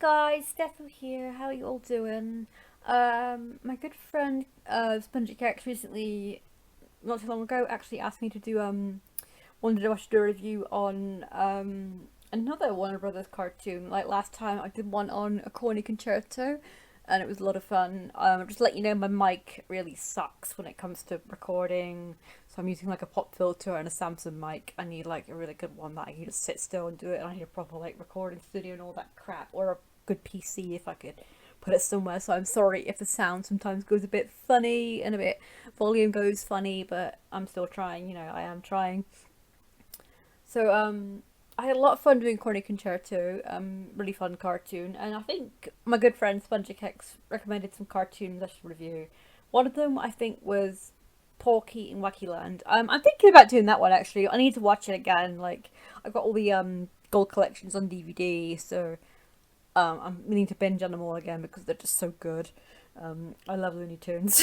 Guys, Steffi here. How are you all doing? My good friend Spongy Cakes recently, not too long ago, actually asked me to do wanted to watch do a review on another Warner Brothers cartoon. Like last time, I did one on A Corny Concerto, and it was a lot of fun. Just to let you know, my mic really sucks when it comes to recording. So I'm using like a pop filter and a Samsung mic. I need like a really good one that I can just sit still and do it. And I need a proper like recording studio and all that crap, or a good PC if I could put it somewhere. So I'm sorry if the sound sometimes goes a bit funny and a bit volume goes funny, but I'm still trying. I am trying. So I had a lot of fun doing Corny Concerto. Really fun cartoon, and I think my good friend Spongy Cakes recommended some cartoons I should review. One of them I think was Porky in Wacky Land. I'm thinking about doing that one actually. I need to watch it again. Like I've got all the gold collections on DVD, so I'm meaning to binge on them all again because they're just so good. I love Looney Tunes.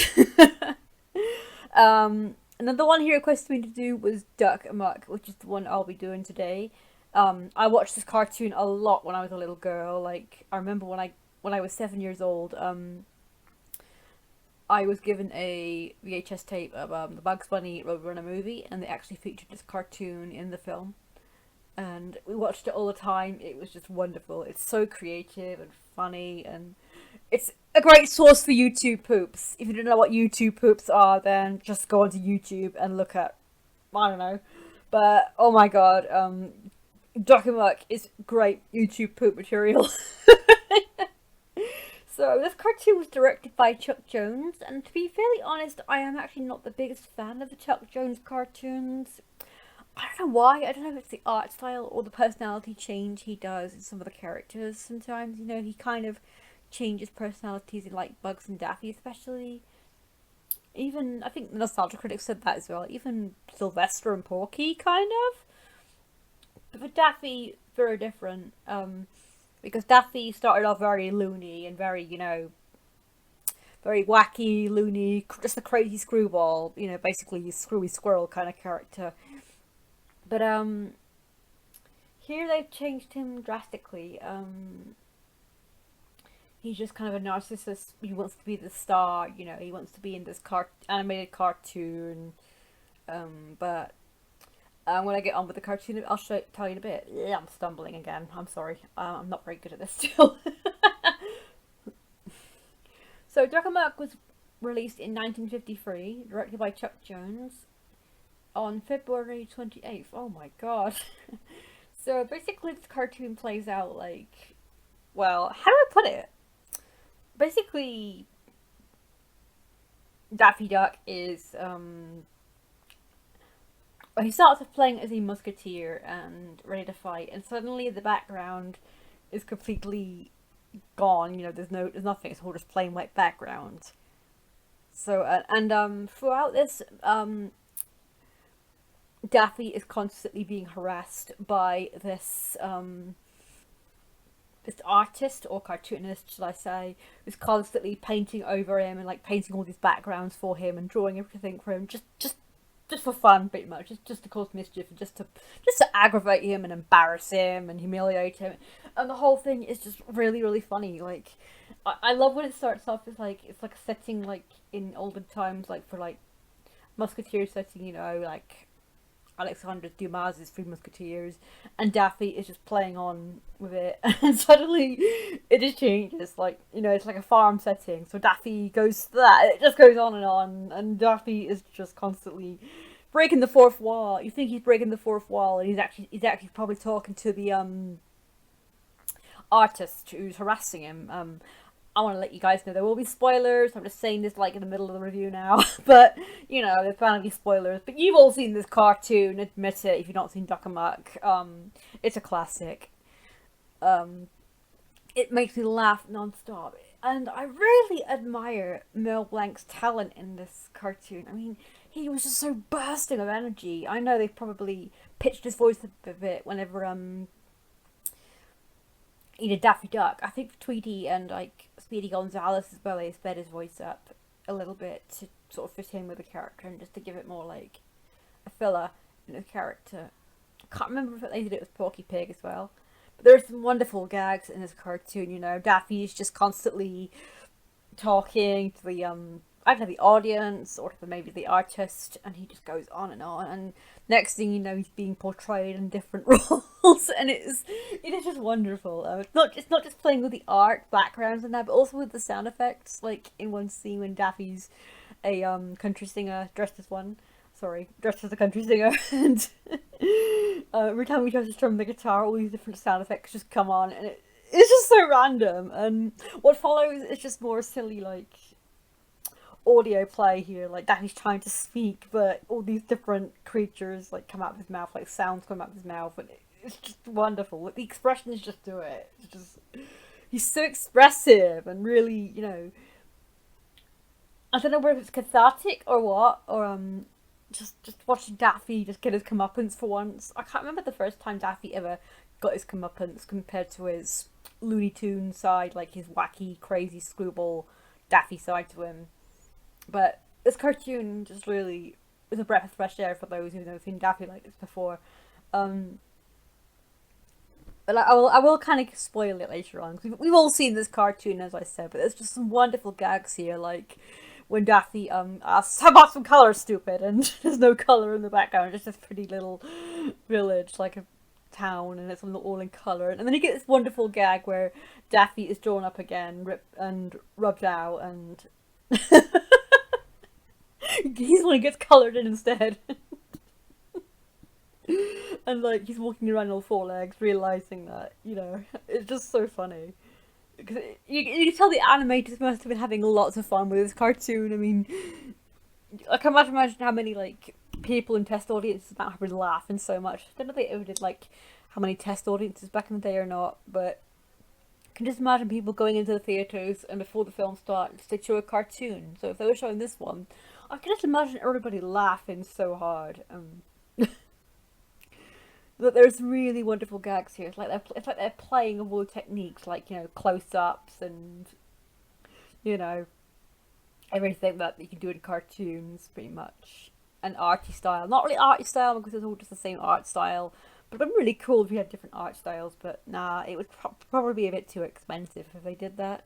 Another one he requested me to do was Duck Amuck, which is the one I'll be doing today. I watched this cartoon a lot when I was a little girl. Like I remember when I was 7 years old. I was given a VHS tape of the Bugs Bunny Roadrunner movie, and they actually featured this cartoon in the film. And we watched it all the time. It was just wonderful. It's so creative and funny, and it's a great source for YouTube poops. If you don't know what YouTube poops are, then just go onto YouTube and look at, I don't know. But oh my god, Duck and Muck is great YouTube poop material. So this cartoon was directed by Chuck Jones, and to be fairly honest, I am actually not the biggest fan of the Chuck Jones cartoons. I don't know why. I don't know if it's the art style or the personality change he does in some of the characters. Sometimes, he kind of changes personalities in like Bugs and Daffy, especially. Even I think the Nostalgia Critic said that as well. Even Sylvester and Porky, kind of. But for Daffy, very different. Because Daffy started off very loony and very, very wacky, loony, just a crazy screwball. Basically a screwy squirrel kind of character. But here they've changed him drastically. He's just kind of a narcissist. He wants to be the star. He wants to be in this animated cartoon. But when I get on with the cartoon, tell you in a bit. Yeah, I'm stumbling again. I'm sorry. I'm not very good at this still. So Duck was released in 1953, directed by Chuck Jones, on February 28th. Oh my god. So basically this cartoon plays out like, well, how do I put it? Basically, Daffy Duck is he starts off playing as a musketeer and ready to fight, and suddenly the background is completely gone. There's nothing. It's all just plain white background. So throughout this, Daffy is constantly being harassed by this artist or cartoonist, should I say, who's constantly painting over him and like painting all these backgrounds for him and drawing everything for him, just for fun, pretty much, just to cause mischief and just to aggravate him and embarrass him and humiliate him, and the whole thing is just really really funny. Like, I love when it starts off as like it's like a setting like in olden times, like for like musketeer setting, like Alexandre Dumas's Three Musketeers, and Daffy is just playing on with it, and suddenly it just changes. Like, it's like a farm setting, so Daffy goes to that. It just goes on, and Daffy is just constantly breaking the fourth wall. You think he's breaking the fourth wall, and he's actually probably talking to the artist who's harassing him. I want to let you guys know there will be spoilers. I'm just saying this like in the middle of the review now, but there's bound to be spoilers. But you've all seen this cartoon, admit it. If you've not seen Duck Amuck, it's a classic. It makes me laugh non-stop, and I really admire Mel Blanc's talent in this cartoon. I mean, he was just so bursting of energy. I know they probably pitched his voice a bit whenever he did Daffy Duck. I think Tweety and like Speedy Gonzales as well, they sped his voice up a little bit to sort of fit in with the character and just to give it more like a filler in the character. I can't remember if they did it with Porky Pig as well. There's some wonderful gags in this cartoon. Daffy is just constantly talking to the either the audience or to maybe the artist, and he just goes on, and next thing you know, he's being portrayed in different roles, and it is just wonderful. It's not just playing with the art backgrounds and that, but also with the sound effects. Like in one scene when Daffy's a country singer dressed as a country singer, and every time he tries to strum the guitar, all these different sound effects just come on, and it's just so random. And what follows is just more silly, like audio play here, like Daffy's trying to speak, but all these different creatures like come out of his mouth, like sounds come out of his mouth, and it's just wonderful. Like, the expressions just do it. It's just he's so expressive and really, I don't know whether it's cathartic or what, or just watching Daffy just get his comeuppance for once. I can't remember the first time Daffy ever got his comeuppance compared to his Looney Tunes side, like his wacky, crazy screwball Daffy side to him. But this cartoon just really is a breath of fresh air for those who've never seen Daffy like this before. Um, but I will kind of spoil it later on, because we've all seen this cartoon, as I said. But there's just some wonderful gags here, like when Daffy asks, "How about some color, stupid?" and there's no color in the background, just this pretty little village, like a town, and it's all in color. And then you get this wonderful gag where Daffy is drawn up again, ripped and rubbed out, and he's the one who gets colored in instead. And like he's walking around on all four legs, realizing that it's just so funny. Because you can tell the animators must have been having lots of fun with this cartoon. I mean, I can imagine how many like people in test audiences have been laughing so much. I don't know if they ever did like how many test audiences back in the day or not, but I can just imagine people going into the theatres, and before the film starts they show a cartoon. So if they were showing this one, I can just imagine everybody laughing so hard. But there's really wonderful gags here. It's like they're playing with all the techniques, like close-ups and you know everything that you can do in cartoons, pretty much. And arty style, not really arty style because it's all just the same art style. But it'd be really cool if we had different art styles. But nah, it would probably be a bit too expensive if they did that.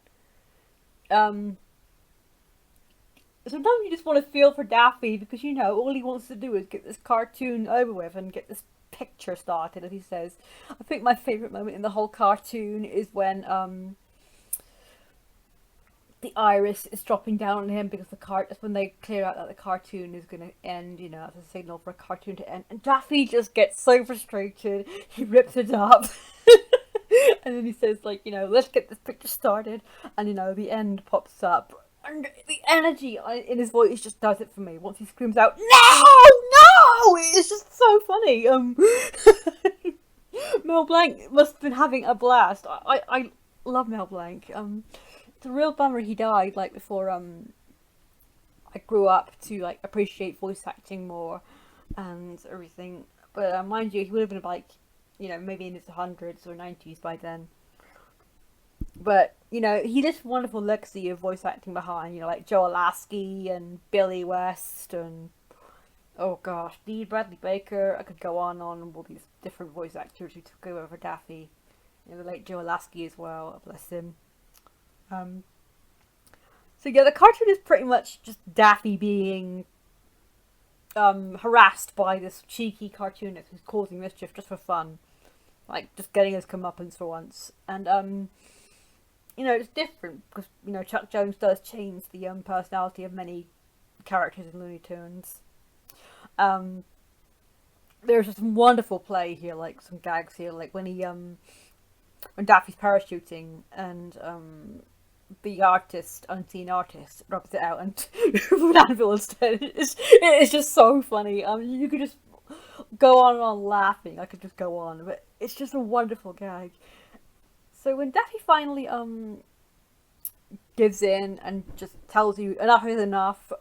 Um, Sometimes you just want to feel for Daffy, because all he wants to do is get this cartoon over with and get this picture started, as he says. I think my favourite moment in the whole cartoon is when the iris is dropping down on him, because that's when they clear out that the cartoon is going to end, as a signal for a cartoon to end. And Daffy just gets so frustrated, he rips it up. And then he says, like, let's get this picture started. And, the end pops up. And the energy in his voice just does it for me. Once he screams out, "No! No!" It's just so funny. Mel Blanc must have been having a blast. I love Mel Blanc. It's a real bummer he died, like, before I grew up to, like, appreciate voice acting more and everything. But mind you, he would have been, like, maybe in his hundreds or 90s by then. But, he left a wonderful legacy of voice acting behind, like Joe Lasky and Billy West and, oh gosh, Dee Bradley Baker. I could go on all these different voice actors who took over for Daffy. The late Joe Lasky as well, bless him. So yeah, the cartoon is pretty much just Daffy being harassed by this cheeky cartoonist who's causing mischief just for fun. Like, just getting his comeuppance for once. And, it's different because, Chuck Jones does change the personality of many characters in Looney Tunes. There's some wonderful play here, like some gags here, like when Daffy's parachuting and the unseen artist, rubs it out and with an anvil instead. It's just so funny. You could just go on and on laughing. I could just go on, but it's just a wonderful gag. So when Daffy finally gives in and just tells you enough is enough,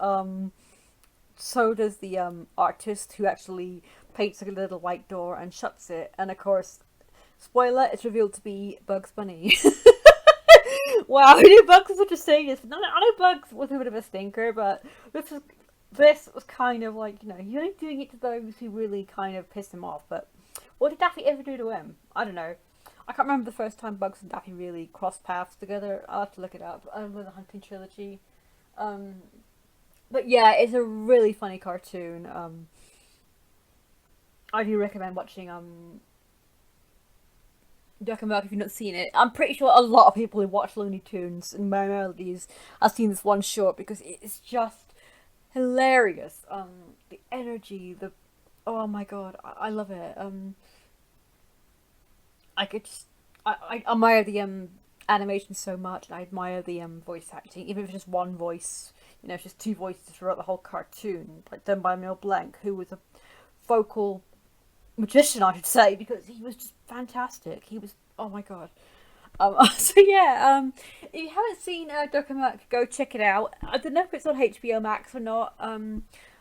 so does the artist, who actually paints a little white door and shuts it. And of course, spoiler, it's revealed to be Bugs Bunny. Wow, I knew Bugs was such a sadist. I know Bugs was a bit of a stinker, but this was kind of like, he's only doing it to those who really kind of piss him off. But what did Daffy ever do to him? I don't know. I can't remember the first time Bugs and Daffy really crossed paths together. I'll have to look it up. With the Hunting trilogy. Um, but yeah, it's a really funny cartoon. I do recommend watching Duck and Amuck if you've not seen it. I'm pretty sure a lot of people who watch Looney Tunes and Merry Melodies have seen this one short because it's just hilarious. The energy, the oh my god, I love it. I could just I admire the animation so much, and I admire the voice acting, even if it's just one voice. You know, it's just two voices throughout the whole cartoon, like done by Emil Blanc, who was a vocal magician, I should say, because he was just fantastic. He was, oh my god. So yeah, if you haven't seen Duck and Muck, go check it out. I don't know if it's on HBO Max or not.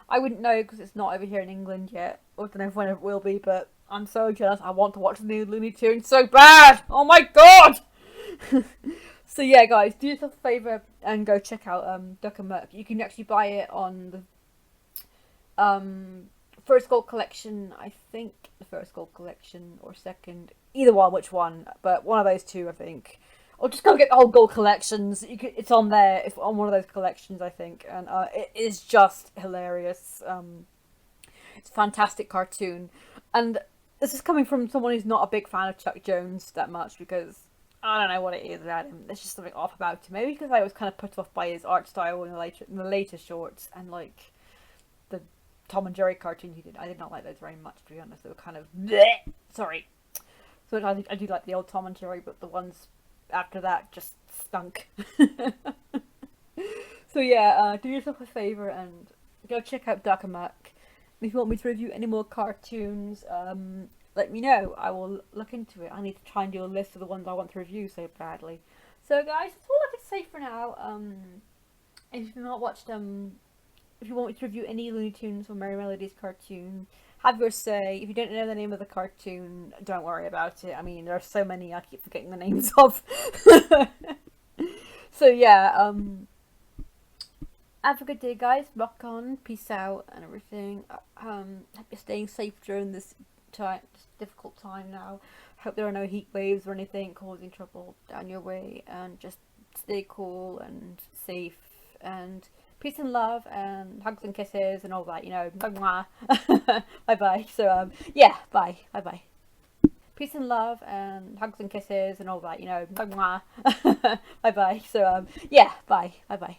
I wouldn't know because it's not over here in England yet. I don't know when it will be, but I'm so jealous. I want to watch the new Looney Tunes so bad. Oh my god. So yeah, guys, do yourself a favour and go check out Duck and Muck. You can actually buy it on the First Gold Collection, I think the First Gold Collection or second, either one, which one, but one of those two, I think. Or just go get the whole Gold Collections. It's on there, it's on one of those collections, I think, and it is just hilarious. It's a fantastic cartoon, and this is coming from someone who's not a big fan of Chuck Jones that much because I don't know what it is about him. There's just something off about him. Maybe because I was kind of put off by his art style in the later shorts and like the Tom and Jerry cartoon he did. I did not like those very much, to be honest. They were kind of bleh. Sorry. So I do like the old Tom and Jerry, but the ones after that just stunk. So yeah, do yourself a favour and go check out Duck and Muck. If you want me to review any more cartoons, let me know. I will look into it. I need to try and do a list of the ones I want to review so badly. So guys, that's all I can say for now. If you've not watched if you want me to review any Looney Tunes or Merry Melodies cartoon, have your say. If you don't know the name of the cartoon, don't worry about it. I mean, there are so many I keep forgetting the names of. So yeah, have a good day, guys. Rock on, peace out, and everything. Hope you're staying safe during this time, this difficult time now. Hope there are no heat waves or anything causing trouble down your way, and just stay cool and safe and peace and love and hugs and kisses and all that, you know. Bye bye. So yeah, bye bye. Peace and love and hugs and kisses and all that, you know. Bye bye. So yeah, bye bye.